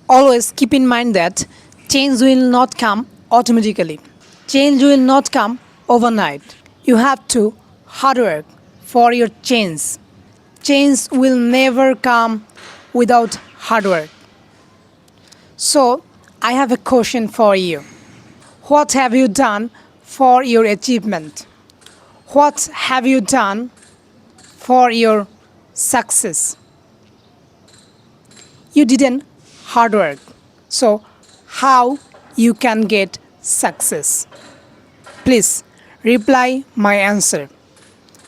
Always keep in mind that change will not come automatically. Change will not come overnight. You have to hard work for your change. Change will never come without hard work. So, I have a question for you. What have you done for your achievement? What have you done for your success? You didn't hard work. So, how you can get success? Please reply my answer.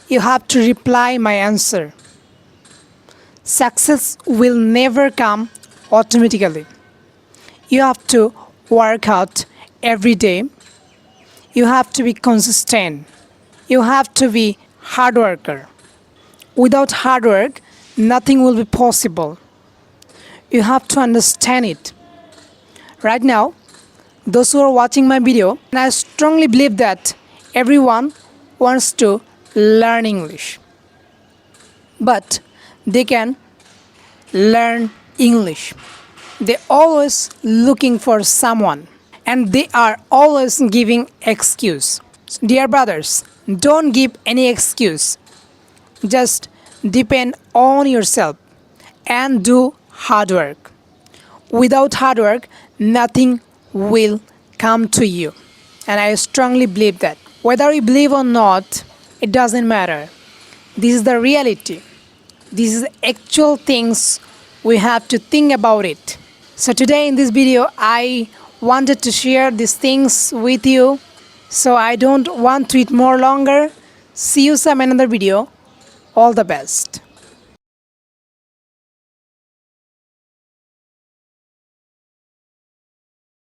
You have to reply my answer. Success will never come automatically. You have to work out every day. You have to be consistent. You have to be hard worker. Without hard work, nothing will be possible. You have to understand it. Right now, those who are watching my video, and I strongly believe that everyone wants to learn English. But they can learn English. They're always looking for someone and they are always giving excuse. Dear brothers, don't give any excuse. Just depend on yourself and do hard work. Without hard work, nothing will come to you. And I strongly believe that. Whether you believe or not, it doesn't matter. This is the reality. This is actual things we have to think about it. So today in this video, I wanted to share these things with you. So I don't want to it more longer. See you some another video. All the best.